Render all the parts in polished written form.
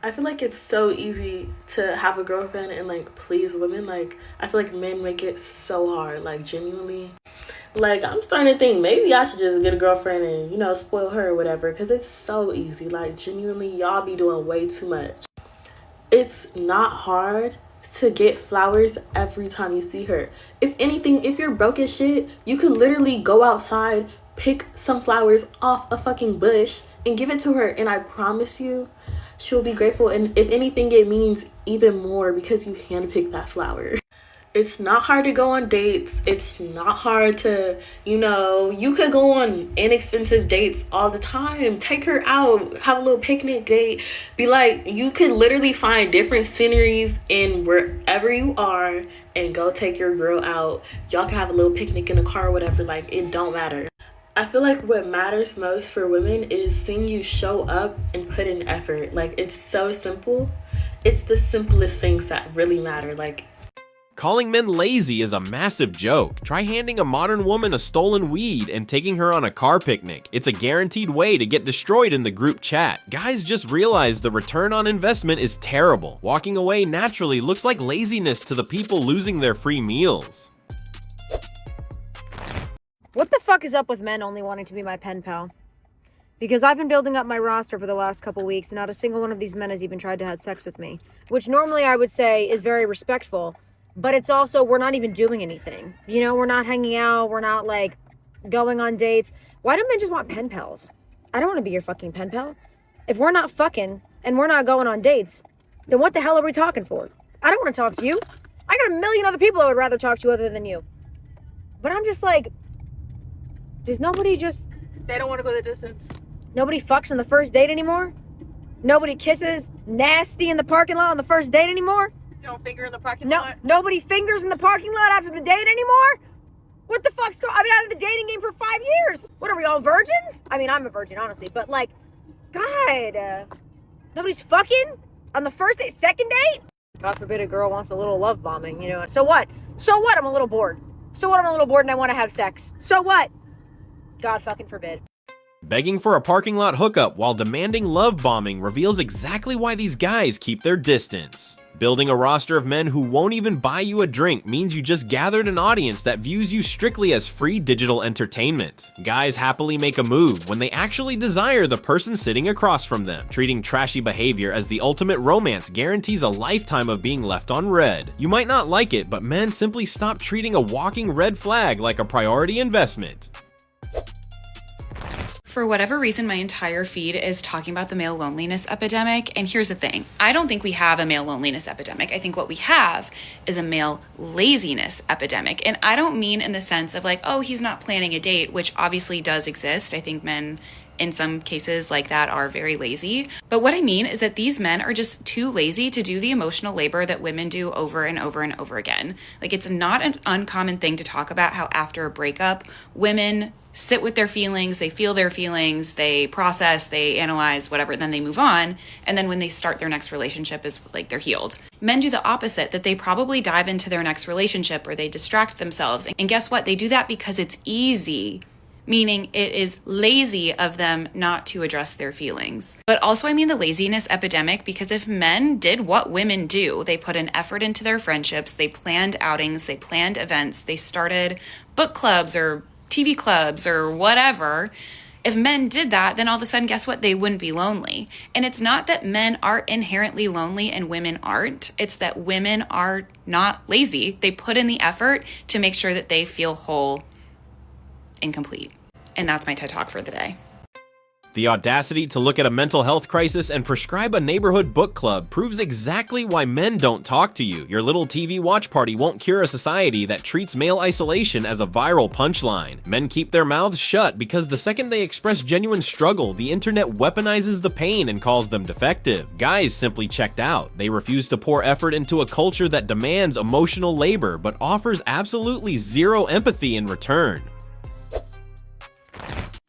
I feel like it's so easy to have a girlfriend and like please women. Like I feel like men make it so hard. Like genuinely. Like I'm starting to think maybe I should just get a girlfriend and spoil her or whatever. Cause it's so easy. Like genuinely, y'all be doing way too much. It's not hard to get flowers every time you see her. If anything, if you're broke as shit, you could literally go outside, pick some flowers off a fucking bush, and give it to her. And I promise you, she'll be grateful. And if anything, it means even more because you handpicked that flower. It's not hard to go on dates. It's not hard to, you could go on inexpensive dates all the time. Take her out, have a little picnic date. Be like, you could literally find different sceneries in wherever you are and go take your girl out. Y'all can have a little picnic in the car or whatever. Like, it don't matter. I feel like what matters most for women is seeing you show up and put in effort. Like, it's so simple. It's the simplest things that really matter. Like, calling men lazy is a massive joke. Try handing a modern woman a stolen weed and taking her on a car picnic. It's a guaranteed way to get destroyed in the group chat. Guys just realize the return on investment is terrible. Walking away naturally looks like laziness to the people losing their free meals. What the fuck is up with men only wanting to be my pen pal? Because I've been building up my roster for the last couple weeks, and not a single one of these men has even tried to have sex with me. Which normally I would say is very respectful. But it's also, we're not even doing anything. We're not hanging out. We're not, like, going on dates. Why do men just want pen pals? I don't want to be your fucking pen pal. If we're not fucking and we're not going on dates, then what the hell are we talking for? I don't want to talk to you. I got a million other people I would rather talk to other than you. But I'm just like, does nobody just... They don't want to go the distance. Nobody fucks on the first date anymore? Nobody kisses nasty in the parking lot on the first date anymore? You don't finger in the parking lot? Nobody fingers in the parking lot after the date anymore? What the fuck's going on? I've been out of the dating game for 5 years. What are we, all virgins? I mean, I'm a virgin, honestly, but like, God, nobody's fucking on the first date, second date? God forbid a girl wants a little love bombing, So what? So what? I'm a little bored. So what? I'm a little bored and I want to have sex. So what? God fucking forbid. Begging for a parking lot hookup while demanding love bombing reveals exactly why these guys keep their distance. Building a roster of men who won't even buy you a drink means you just gathered an audience that views you strictly as free digital entertainment. Guys happily make a move when they actually desire the person sitting across from them. Treating trashy behavior as the ultimate romance guarantees a lifetime of being left on red. You might not like it, but men simply stop treating a walking red flag like a priority investment. For whatever reason, my entire feed is talking about the male loneliness epidemic. And here's the thing. I don't think we have a male loneliness epidemic. I think what we have is a male laziness epidemic. And I don't mean in the sense of like, oh, he's not planning a date, which obviously does exist. I think men in some cases like that are very lazy. But what I mean is that these men are just too lazy to do the emotional labor that women do over and over and over again. Like, it's not an uncommon thing to talk about how after a breakup, women sit with their feelings, they feel their feelings, they process, they analyze, whatever, then they move on. And then when they start their next relationship is like they're healed. Men do the opposite, that they probably dive into their next relationship or they distract themselves. And guess what? They do that because it's easy, meaning it is lazy of them not to address their feelings. But also I mean the laziness epidemic, because if men did what women do, they put an effort into their friendships, they planned outings, they planned events, they started book clubs or TV clubs or whatever. If men did that, then all of a sudden, guess what? They wouldn't be lonely. And it's not that men are inherently lonely and women aren't. It's that women are not lazy. They put in the effort to make sure that they feel whole and complete. And that's my TED Talk for the day. The audacity to look at a mental health crisis and prescribe a neighborhood book club proves exactly why men don't talk to you. Your little TV watch party won't cure a society that treats male isolation as a viral punchline. Men keep their mouths shut because the second they express genuine struggle, the internet weaponizes the pain and calls them defective. Guys simply checked out. They refuse to pour effort into a culture that demands emotional labor but offers absolutely zero empathy in return.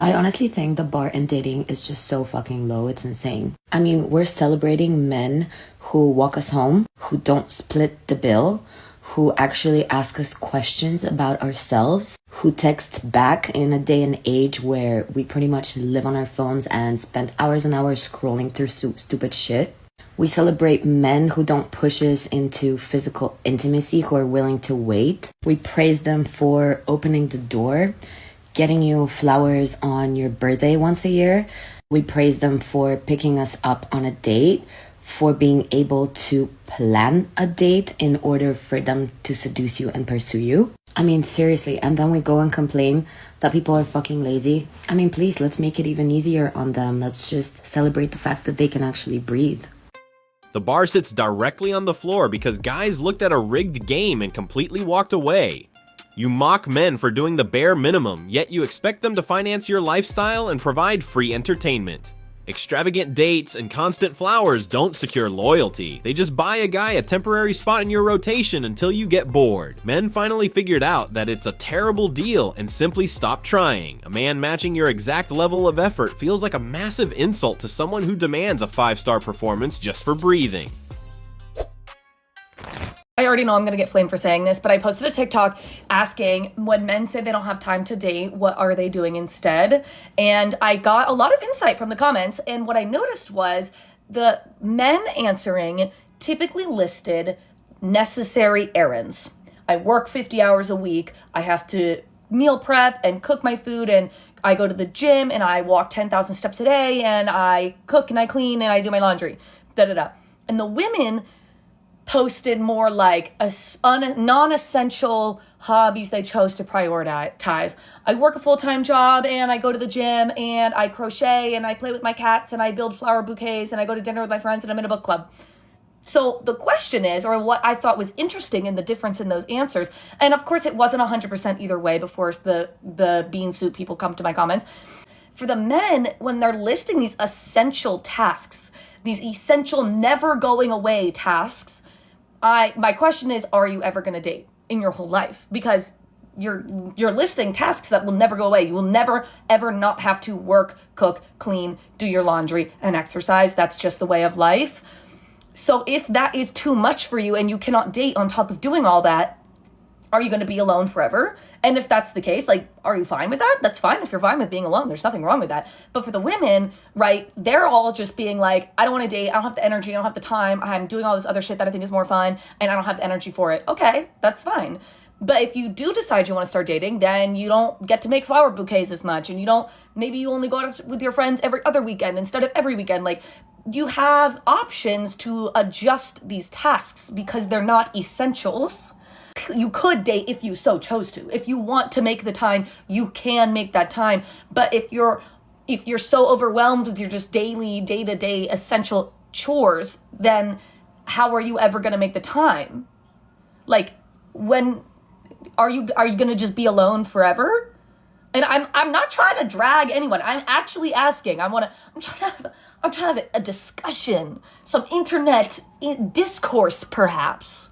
I honestly think the bar in dating is just so fucking low, it's insane. I mean, we're celebrating men who walk us home, who don't split the bill, who actually ask us questions about ourselves, who text back in a day and age where we pretty much live on our phones and spend hours and hours scrolling through stupid shit. We celebrate men who don't push us into physical intimacy, who are willing to wait. We praise them for opening the door, getting you flowers on your birthday once a year. We praise them for picking us up on a date, for being able to plan a date in order for them to seduce you and pursue you. I mean, seriously. And then we go and complain that people are fucking lazy. I mean, please, let's make it even easier on them. Let's just celebrate the fact that they can actually breathe. The bar sits directly on the floor because guys looked at a rigged game and completely walked away. You mock men for doing the bare minimum, yet you expect them to finance your lifestyle and provide free entertainment. Extravagant dates and constant flowers don't secure loyalty. They just buy a guy a temporary spot in your rotation until you get bored. Men finally figured out that it's a terrible deal and simply stop trying. A man matching your exact level of effort feels like a massive insult to someone who demands a 5-star performance just for breathing. I already know I'm going to get flamed for saying this, but I posted a TikTok asking, when men say they don't have time to date, what are they doing instead? And I got a lot of insight from the comments. And what I noticed was the men answering typically listed necessary errands. I work 50 hours a week. I have to meal prep and cook my food, and I go to the gym and I walk 10,000 steps a day, and I cook and I clean and I do my laundry. And the women posted more like non-essential hobbies they chose to prioritize. I work a full-time job and I go to the gym and I crochet and I play with my cats and I build flower bouquets and I go to dinner with my friends and I'm in a book club. So the question is, or what I thought was interesting in the difference in those answers, and of course it wasn't 100% either way before the bean soup people come to my comments. For the men, when they're listing these essential tasks, these essential never going away tasks, my question is, are you ever going to date in your whole life? Because you're listing tasks that will never go away. You will never, ever not have to work, cook, clean, do your laundry, and exercise. That's just the way of life. So if that is too much for you and you cannot date on top of doing all that, are you going to be alone forever? And if that's the case, like, are you fine with that? That's fine. If you're fine with being alone, there's nothing wrong with that. But for the women, right, they're all just being like, I don't want to date. I don't have the energy. I don't have the time. I'm doing all this other shit that I think is more fun, and I don't have the energy for it. Okay, that's fine. But if you do decide you want to start dating, then you don't get to make flower bouquets as much, and maybe you only go out with your friends every other weekend instead of every weekend. Like, you have options to adjust these tasks because they're not essentials. You could date if you so chose to. If you want to make the time, you can make that time. But if you're so overwhelmed with your just daily, day-to-day essential chores, then how are you ever going to make the time? Like, when are you going to just be alone forever? And I'm not trying to drag anyone. I'm actually asking. I'm trying to have a discussion, some internet discourse perhaps.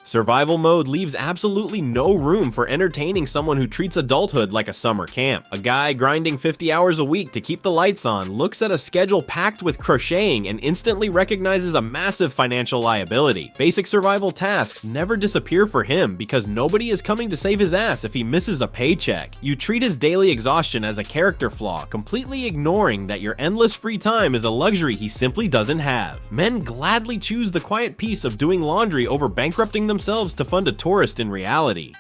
Survival mode leaves absolutely no room for entertaining someone who treats adulthood like a summer camp. A guy grinding 50 hours a week to keep the lights on looks at a schedule packed with crocheting and instantly recognizes a massive financial liability. Basic survival tasks never disappear for him because nobody is coming to save his ass if he misses a paycheck. You treat his daily exhaustion as a character flaw, completely ignoring that your endless free time is a luxury he simply doesn't have. Men gladly choose the quiet peace of doing laundry over bankrupting themselves to fund a tourist in reality.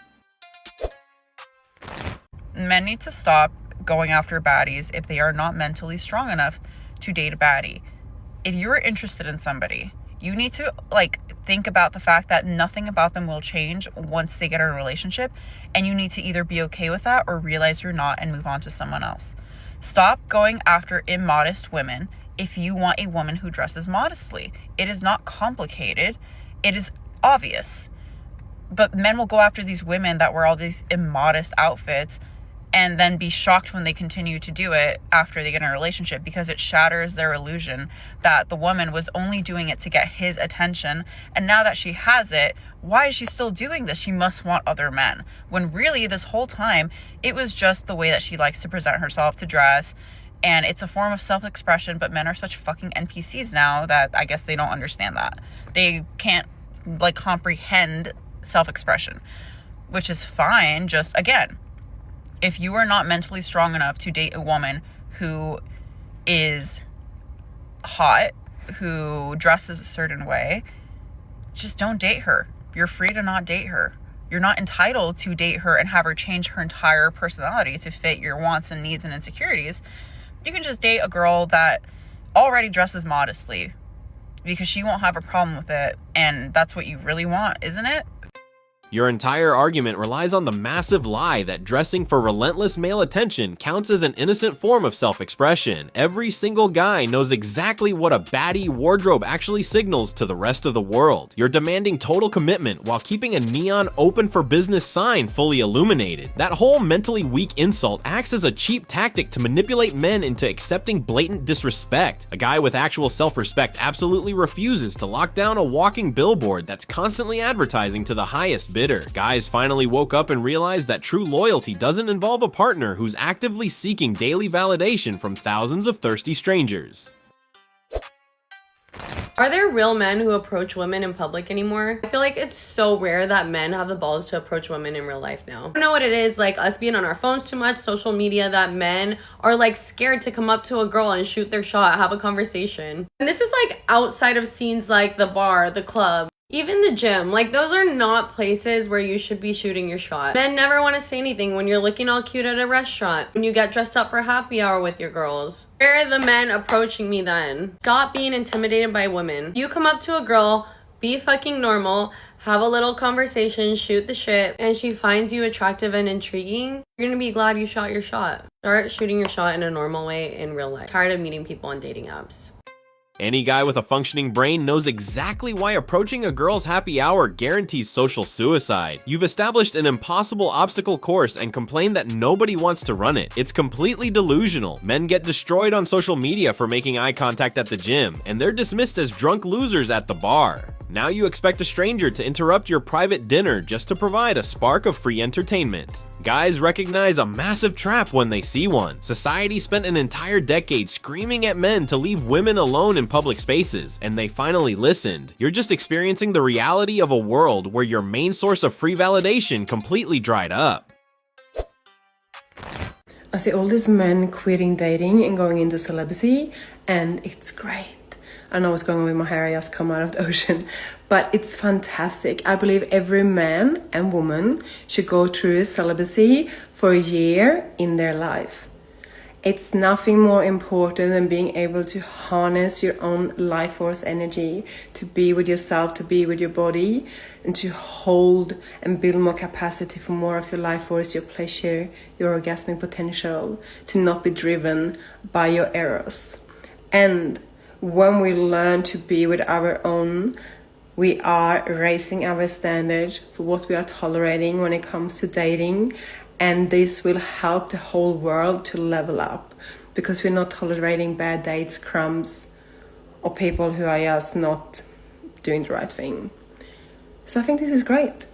Men need to stop going after baddies if they are not mentally strong enough to date a baddie. If you're interested in somebody, you need to think about the fact that nothing about them will change once they get in a relationship, and you need to either be okay with that or realize you're not and move on to someone else. Stop going after immodest women if you want a woman who dresses modestly. It is not complicated. It is obvious. But men will go after these women that wear all these immodest outfits and then be shocked when they continue to do it after they get in a relationship, because it shatters their illusion that the woman was only doing it to get his attention, and now that she has it, why is she still doing this? She must want other men, when really this whole time it was just the way that she likes to present herself, to dress, and it's a form of self-expression. But men are such fucking NPCs now that I guess they don't understand that. They can't comprehend self-expression, which is fine. Just, again, if you are not mentally strong enough to date a woman who is hot who dresses a certain way, just don't date her. You're free to not date her. You're not entitled to date her and have her change her entire personality to fit your wants and needs and insecurities. You can just date a girl that already dresses modestly because she won't have a problem with it, and that's what you really want, isn't it? Your entire argument relies on the massive lie that dressing for relentless male attention counts as an innocent form of self-expression. Every single guy knows exactly what a baddie wardrobe actually signals to the rest of the world. You're demanding total commitment while keeping a neon open for business sign fully illuminated. That whole mentally weak insult acts as a cheap tactic to manipulate men into accepting blatant disrespect. A guy with actual self-respect absolutely refuses to lock down a walking billboard that's constantly advertising to the highest bidder. Guys finally woke up and realized that true loyalty doesn't involve a partner who's actively seeking daily validation from thousands of thirsty strangers. Are there real men who approach women in public anymore? I feel like it's so rare that men have the balls to approach women in real life now. I don't know what it is, like us being on our phones too much, social media, that men are like scared to come up to a girl and shoot their shot, have a conversation. And this is like outside of scenes like the bar, the club, even the gym. Like, those are not places where you should be shooting your shot. Men never want to say anything when you're looking all cute at a restaurant, when you get dressed up for happy hour with your girls. Where are the men approaching me then? Stop being intimidated by women. You come up to a girl, be fucking normal, have a little conversation, shoot the shit, and she finds you attractive and intriguing, you're gonna be glad you shot your shot. Start shooting your shot in a normal way in real life. Tired of meeting people on dating apps. Any guy with a functioning brain knows exactly why approaching a girl's happy hour guarantees social suicide. You've established an impossible obstacle course and complain that nobody wants to run it. It's completely delusional. Men get destroyed on social media for making eye contact at the gym, and they're dismissed as drunk losers at the bar. Now you expect a stranger to interrupt your private dinner just to provide a spark of free entertainment. Guys recognize a massive trap when they see one. Society spent an entire decade screaming at men to leave women alone in public spaces, and they finally listened. You're just experiencing the reality of a world where your main source of free validation completely dried up. I see all these men quitting dating and going into celibacy, and it's great. I know what's going on with my hair, I just come out of the ocean, but it's fantastic. I believe every man and woman should go through celibacy for a year in their life. It's nothing more important than being able to harness your own life force energy, to be with yourself, to be with your body, and to hold and build more capacity for more of your life force, your pleasure, your orgasmic potential, to not be driven by your errors. And when we learn to be with our own, we are raising our standard for what we are tolerating when it comes to dating, and this will help the whole world to level up, because we're not tolerating bad dates, crumbs, or people who are just not doing the right thing. So I think this is great.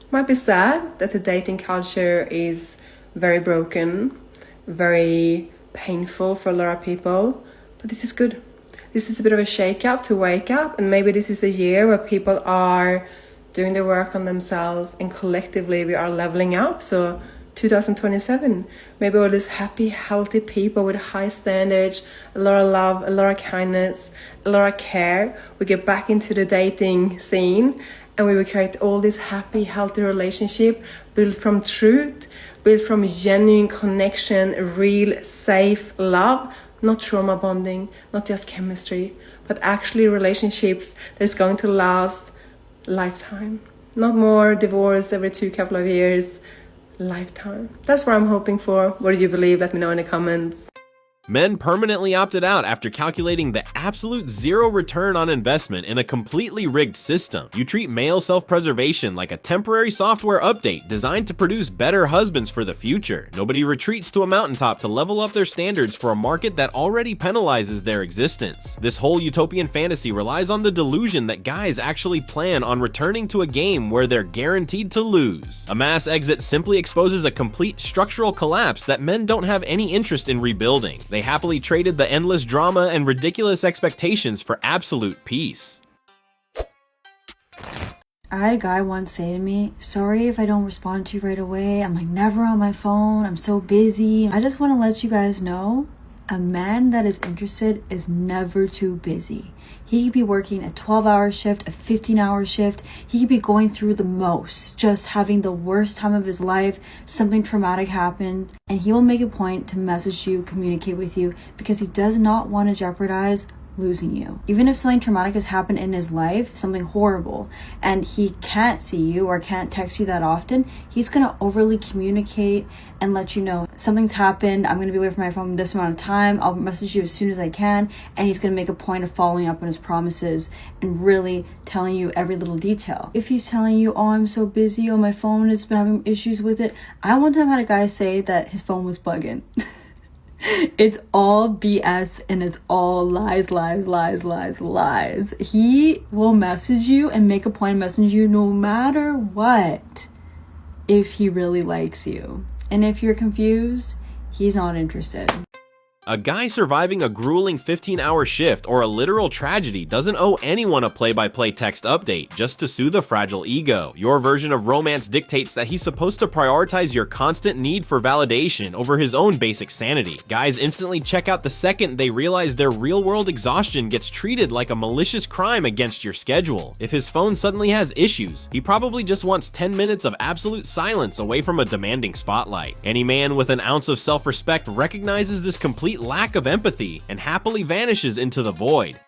Might be sad that the dating culture is very broken, very painful for a lot of people, but this is good. This is a bit of a shake-up to wake up, and maybe this is a year where people are doing their work on themselves, and collectively we are leveling up. So 2027, maybe all these happy, healthy people with high standards, a lot of love, a lot of kindness, a lot of care, we get back into the dating scene, and we will create all this happy, healthy relationship built from truth, built from genuine connection, real, safe love. Not trauma bonding, not just chemistry, but actually relationships that's going to last lifetime. Not more divorce every couple of years, lifetime. That's what I'm hoping for. What do you believe? Let me know in the comments. Men permanently opted out after calculating the absolute zero return on investment in a completely rigged system. You treat male self-preservation like a temporary software update designed to produce better husbands for the future. Nobody retreats to a mountaintop to level up their standards for a market that already penalizes their existence. This whole utopian fantasy relies on the delusion that guys actually plan on returning to a game where they're guaranteed to lose. A mass exit simply exposes a complete structural collapse that men don't have any interest in rebuilding. They happily traded the endless drama and ridiculous expectations for absolute peace. I had a guy once say to me, "Sorry if I don't respond to you right away. I'm like never on my phone. I'm so busy. I just want to let you guys know A man that is interested is never too busy. He could be working a 12-hour shift, a 15-hour shift. He could be going through the most, just having the worst time of his life. Something traumatic happened, and he will make a point to message you, communicate with you, because he does not want to jeopardize losing you. Even if something traumatic has happened in his life, something horrible, and he can't see you or can't text you that often, he's gonna overly communicate and let you know something's happened, I'm gonna be away from my phone this amount of time, I'll message you as soon as I can, and he's gonna make a point of following up on his promises and really telling you every little detail. If he's telling you, oh, I'm so busy, oh, my phone has been having issues with it. I one time had a guy say that his phone was bugging. It's all BS and it's all lies. He will message you and make a point of messaging you no matter what if he really likes you. And if you're confused, he's not interested. A guy surviving a grueling 15-hour shift or a literal tragedy doesn't owe anyone a play-by-play text update just to soothe a fragile ego. Your version of romance dictates that he's supposed to prioritize your constant need for validation over his own basic sanity. Guys instantly check out the second they realize their real-world exhaustion gets treated like a malicious crime against your schedule. If his phone suddenly has issues, he probably just wants 10 minutes of absolute silence away from a demanding spotlight. Any man with an ounce of self-respect recognizes this complete lack of empathy and happily vanishes into the void.